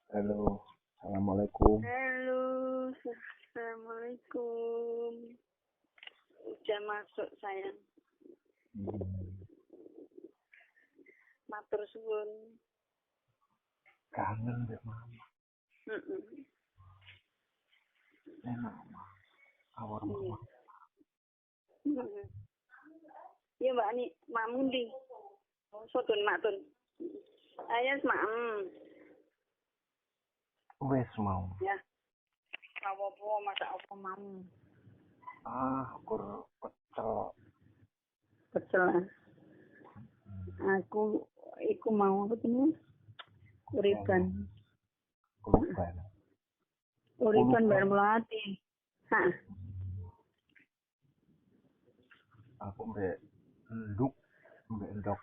Halo, assalamualaikum. Halo, assalamualaikum. Udah masuk sayang. Matur suwun. Kangen deh mama. Heeh. Enak mama. Awar Iya. mama. Heeh. Iya Mbak Ani, mamun di. Sodun matun. Ayas mam. Wes mau. Ya. Apa-apa masak apa mam. Kur pecel. Pecel. Aku iku mau apa tuh? Uriban. Kuluban. Uriban bar melati. Hah. Aku mbek nduk, mbek ndok.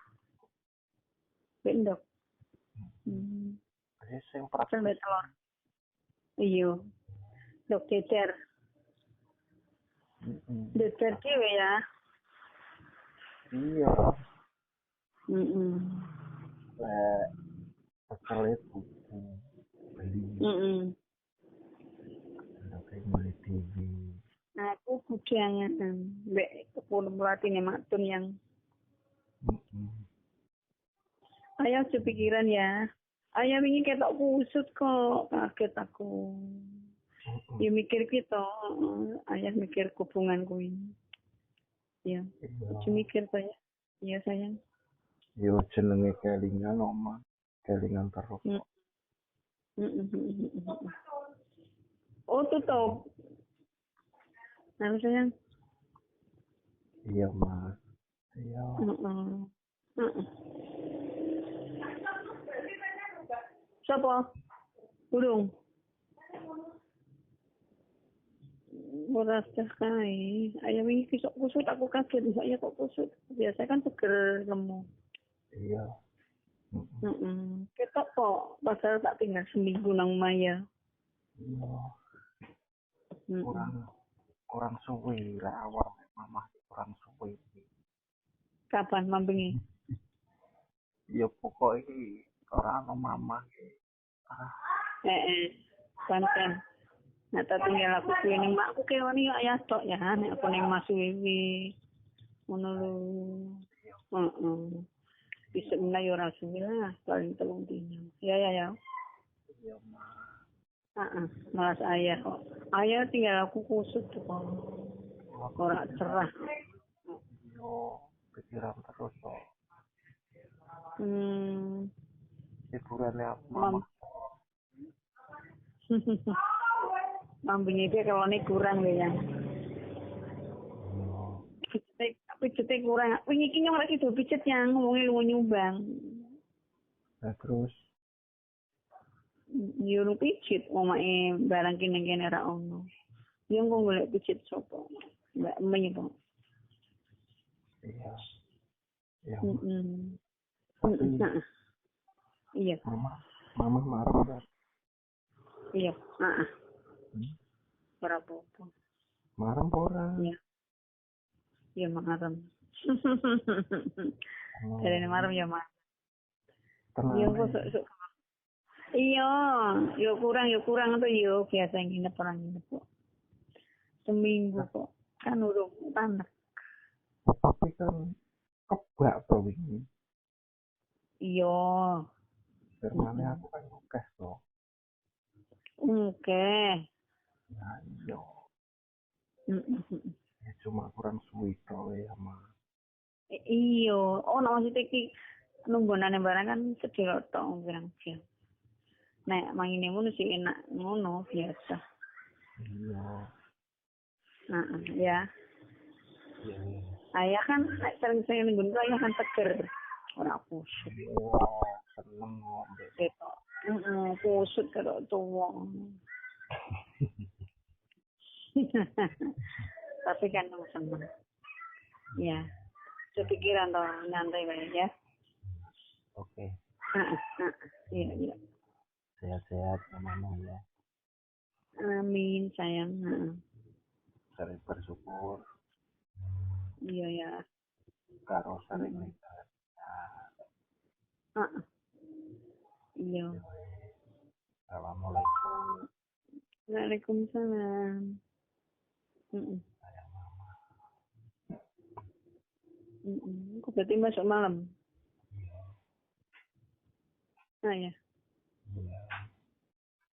Bendok. Wes sing Pecel mbek praktis. telur. Iya. Dok cecer. Cecer dhewe ya. Iya. Heeh. Lek pecel itu beli Heeh. ndok beli TV. Aku bujangan mbek kebun melatih matun yang ayah kepikiran ya. Ayah ingin ketok kusut kok, kaget aku. Ya mikir kita, ayah mikir hubunganku ini. Ya, aku mikir saya. Iya sayang. Yo jenenge kelingan oma. Kelingan terus. Oh tutup. Nah sayang. Iya mas. Iya. Siapa? Burung. Beras kai. Ayah ini kisok kusut aku kaget. Saya kok kusut. Biasa kan seger lemu. Iya. Ketok kok. Pasal tak tinggal seminggu nang Maya. Iya. Kurang suwi lah awal mama kurang suwi. Kapan mambengi? Ya pokok iki ora ana mama iki. Panten. Nah, tak tinggal aku kuwi ning makku kewani kok ya tok ya nek aku ning Mas Wiwi. Ngono lho. Heeh. Bisa menawa ora suwi lah, paling 3 dino. Ya. Iya ma. Malas ayah kok. Ayah tinggal aku kusut kok. Ora cerah. Yo pikiran terus kok. Hiburannya aku mama. Mambengi dia kalau ini kurang deh ya. Pijetnya kurang. Wingi iki nyong lagi do pijet yang ngomongnya lu nyumbang. Nah terus Yo lu pijet omae barang kene-kene ra ono. Yo kok golek pijet sapa? Mbak Mei kok. iya. Iya. Iya. Mama marah enggak? Iya, berapa? Marah ora? Iya. Iya marah. Dari marah ya marah. Iya kok. Iya, yo kurang tuh yo biasa nginep orang nginep kok. Seminggu kok. Kan urung panas. Tapi kan kebak to wingi. Iya. Firmane aku kan ngukes to. Oke. Nah iya. Ya cuma kurang suwi to ya ma. Iya. Oh nek maksud iki nunggonane barang kan sedih tok pirang jam. Nek mangine ngono sih enak ngono biasa. Iya. Ya. Iya. Ayah kan sering-sering nggon ayah kan seger. Ora kusut. Wah, seneng ngombe. Gitu. Kusut karo tuwa. Tapi kan seneng. Ya. Kepikiran toh nyantai bae ya. Oke. Iya. Sehat-sehat ya mama ya. Amin sayang. Sering bersyukur. Iya ya. Karo sering lihat. Iya. Assalamualaikum. Waalaikumsalam. Mm-mm. Sayang mama. Aku berarti masuk malam. Iya. Nah ya.